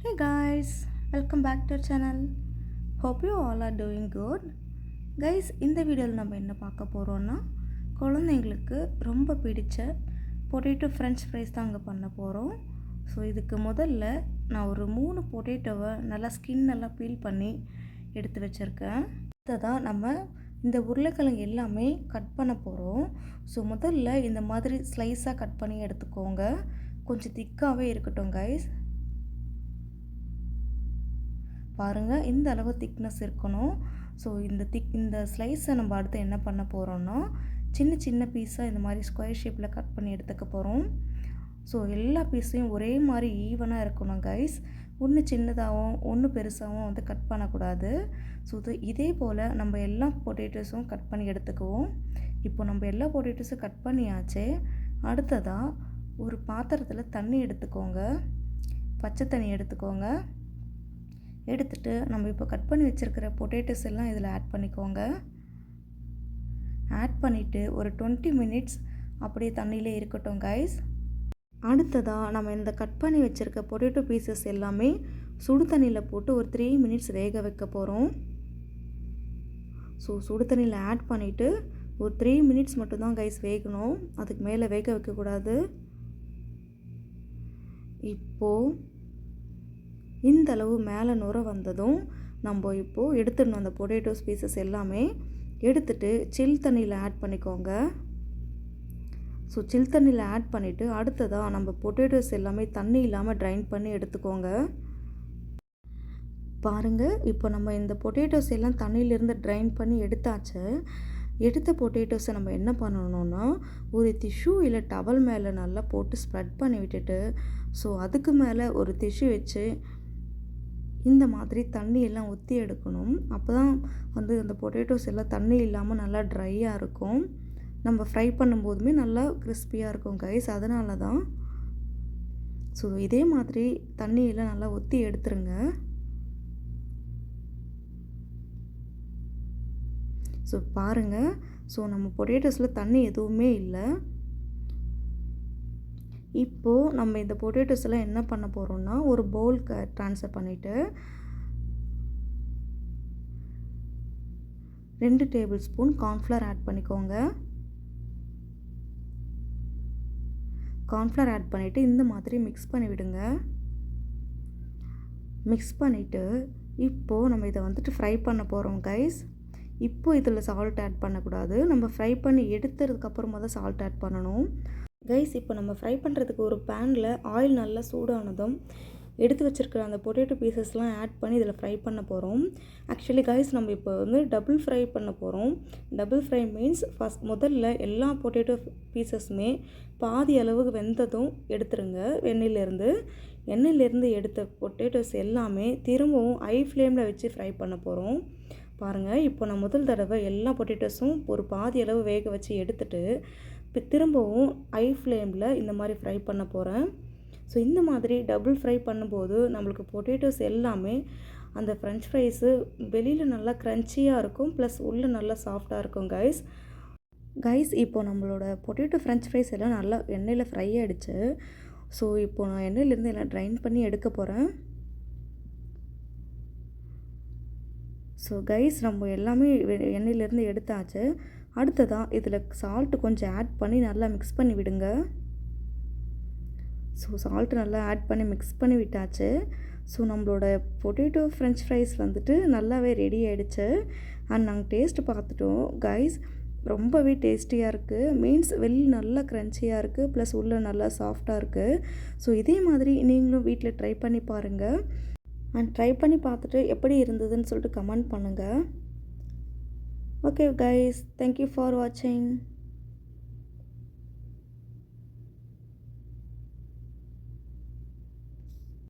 Hey guys, welcome back to our channel. Hope you all are doing good. Guys, இந்த வீடியோவில் நம்ம என்ன பார்க்க போகிறோன்னா குழந்தைங்களுக்கு ரொம்ப பிடிச்ச பொட்டேட்டோ ஃப்ரெஞ்ச் ஃப்ரைஸ் தான் அங்கே பண்ண போகிறோம். ஸோ இதுக்கு முதல்ல நான் ஒரு 3 பொட்டேட்டோவை நல்லா ஸ்கின் எல்லாம் பீல் பண்ணி எடுத்து வச்சுருக்கேன். இதை தான் நம்ம இந்த உருளைக்கிழங்கு எல்லாமே கட் பண்ண போகிறோம். ஸோ முதல்ல இந்த மாதிரி ஸ்லைஸாக கட் பண்ணி எடுத்துக்கோங்க. கொஞ்சம் திக்காகவே இருக்கட்டும் கைஸ். பாருங்கள், இந்த அளவு திக்னஸ் இருக்கணும். ஸோ இந்த ஸ்லைஸை நம்ம அடுத்து என்ன பண்ண போகிறோன்னா சின்ன சின்ன பீஸாக இந்த மாதிரி ஸ்கொயர் ஷேப்பில் கட் பண்ணி எடுத்துக்க போகிறோம். ஸோ எல்லா பீஸையும் ஒரே மாதிரி ஈவனாக இருக்கணும் கைஸ். ஒன்று சின்னதாகவும் ஒன்று பெருசாகவும் வந்து கட் பண்ணக்கூடாது. ஸோ இதே போல் நம்ம எல்லா பொட்டேட்டோஸும் கட் பண்ணி எடுத்துக்குவோம். இப்போ நம்ம எல்லா பொட்டேட்டோஸும் கட் பண்ணியாச்சு. அடுத்ததாக ஒரு பாத்திரத்தில் தண்ணி எடுத்துக்கோங்க, பச்சை தண்ணி எடுத்துக்கோங்க. எடுத்துகிட்டு நம்ம இப்போ கட் பண்ணி வச்சுருக்கிற பொட்டேட்டோஸ் எல்லாம் இதில் ஆட் பண்ணிக்கோங்க. ஆட் பண்ணிவிட்டு ஒரு 20 மினிட்ஸ் அப்படியே தண்ணியிலே இருக்கட்டும் கைஸ். அடுத்ததாக நம்ம இந்த கட் பண்ணி வச்சுருக்க பொட்டேட்டோ பீசஸ் எல்லாமே சுடு தண்ணியில் போட்டு ஒரு 3 மினிட்ஸ் வேக வைக்க போகிறோம். ஸோ சுடு தண்ணியில் ஆட் பண்ணிவிட்டு ஒரு 3 மினிட்ஸ் மட்டும்தான் கைஸ் வேகணும், அதுக்கு மேலே வேக வைக்கக்கூடாது. இப்போது இந்த அளவு மேலே நுர வந்ததும் நம்ம இப்போது எடுத்துடணும். அந்த பொட்டேட்டோஸ் பீசஸ் எல்லாமே எடுத்துகிட்டு சில் தண்ணியில் ஆட் பண்ணிக்கோங்க. ஸோ சில் தண்ணியில் ஆட் பண்ணிவிட்டு அடுத்ததாக நம்ம பொட்டேட்டோஸ் எல்லாமே தண்ணி இல்லாமல் ட்ரைன் பண்ணி எடுத்துக்கோங்க. பாருங்கள், இப்போ நம்ம இந்த பொட்டேட்டோஸ் எல்லாம் தண்ணியிலேருந்து ட்ரைன் பண்ணி எடுத்தாச்சு. எடுத்த பொட்டேட்டோஸை நம்ம என்ன பண்ணணும்னா ஒரு டிஷ்யூ இல்லை டவல் மேலே நல்லா போட்டு ஸ்ப்ரெட் பண்ணி விட்டுட்டு ஸோ அதுக்கு மேலே ஒரு டிஷ்யூ வச்சு இந்த மாதிரி தண்ணி எல்லாம் ஊற்றி எடுக்கணும். அப்போ தான் வந்து அந்த பொட்டேட்டோஸ் எல்லாம் தண்ணி இல்லாமல் நல்லா ட்ரையாக இருக்கும். நம்ம ஃப்ரை பண்ணும்போதுமே நல்லா கிறிஸ்பியாக இருக்கும் கைஸ், அதனால தான். ஸோ இதே மாதிரி தண்ணியெல்லாம் நல்லா ஊற்றி எடுத்துருங்க. ஸோ பாருங்கள், ஸோ நம்ம பொட்டேட்டோஸில் தண்ணி எதுவுமே இல்லை. இப்போது நம்ம இந்த பொட்டேட்டோஸ் எல்லாம் என்ன பண்ண போகிறோம்னா ஒரு பவுலுக்கு ட்ரான்ஸ்ஃபர் பண்ணிவிட்டு 2 டேபிள் ஸ்பூன் கார்ன்ஃப்ளவர் ஆட் பண்ணிக்கோங்க. கார்ன்ஃப்ளவர் ஆட் பண்ணிவிட்டு இந்த மாதிரி மிக்ஸ் பண்ணி விடுங்க. மிக்ஸ் பண்ணிவிட்டு இப்போது நம்ம இதை வந்துட்டு ஃப்ரை பண்ண போகிறோம் கைஸ். இப்போது இதில் சால்ட் ஆட் பண்ணக்கூடாது, நம்ம ஃப்ரை பண்ணி எடுத்ததுக்கப்புறமா தான் சால்ட் ஆட் பண்ணணும் கைஸ். இப்போ நம்ம ஃப்ரை பண்ணுறதுக்கு ஒரு பேனில் ஆயில் நல்லா சூடானதும் எடுத்து வச்சுருக்கிற அந்த பொட்டேட்டோ பீசஸ்லாம் ஆட் பண்ணி இதில் ஃப்ரை பண்ண போகிறோம். ஆக்சுவலி கைஸ் நம்ம இப்போ வந்து டபுள் ஃப்ரை பண்ண போகிறோம். டபுள் ஃப்ரை மீன்ஸ் முதல்ல எல்லா பொட்டேட்டோ பீசஸுமே பாதி அளவுக்கு வெந்ததும் எடுத்துருங்க. எண்ணெயிலேருந்து எடுத்த பொட்டேட்டோஸ் எல்லாமே திரும்பவும் ஹை ஃப்ளேமில் வச்சு ஃப்ரை பண்ண போகிறோம். பாருங்கள், இப்போ நான் முதல் தடவை எல்லா பொட்டேட்டோஸும் ஒரு பாதி அளவு வேக வச்சு எடுத்துகிட்டு திரும்பவும் ஹை ஃப்ளேமில் இந்த மாதிரி ஃப்ரை பண்ண போகிறேன். ஸோ இந்த மாதிரி டபுள் ஃப்ரை பண்ணும்போது நம்மளுக்கு பொட்டேட்டோஸ் எல்லாமே அந்த ஃப்ரெஞ்ச் ஃப்ரைஸு வெளியில் நல்லா க்ரன்ச்சியாக இருக்கும், ப்ளஸ் உள்ளே நல்லா சாஃப்டாக இருக்கும் கைஸ். இப்போ நம்மளோட பொட்டேட்டோ ஃப்ரெஞ்ச் ஃப்ரைஸ் எல்லாம் நல்லா எண்ணெயில் ஃப்ரை ஆகிடுச்சு. ஸோ இப்போது நான் எண்ணெயிலேருந்து எல்லாம் ட்ரைன் பண்ணி எடுக்க போகிறேன். ஸோ கைஸ் நம்ம எல்லாமே எண்ணெயிலேருந்து எடுத்தாச்சு. அடுத்ததாக இதில் சால்ட்டு கொஞ்சம் ஆட் பண்ணி நல்லா மிக்ஸ் பண்ணி விடுங்க. ஸோ சால்ட்டு நல்லா ஆட் பண்ணி மிக்ஸ் பண்ணி விட்டாச்சு. ஸோ நம்மளோட பொட்டேட்டோ ஃப்ரெஞ்ச் ஃப்ரைஸ் வந்துட்டு நல்லாவே ரெடி ஆகிடுச்சு. அண்ட் நாங்கள் டேஸ்ட்டு பார்த்துட்டோம் கைஸ், ரொம்பவே டேஸ்டியாக இருக்குது. மீன்ஸ் வெளியில் நல்லா க்ரன்ச்சியாக இருக்குது, ப்ளஸ் உள்ளே நல்லா சாஃப்டாக இருக்குது. ஸோ இதே மாதிரி நீங்களும் வீட்டில் ட்ரை பண்ணி பாருங்கள். அண்ட் ட்ரை பண்ணி பார்த்துட்டு எப்படி இருந்ததுன்னு சொல்லிட்டு கமெண்ட் பண்ணுங்கள். Okay guys, thank you for watching.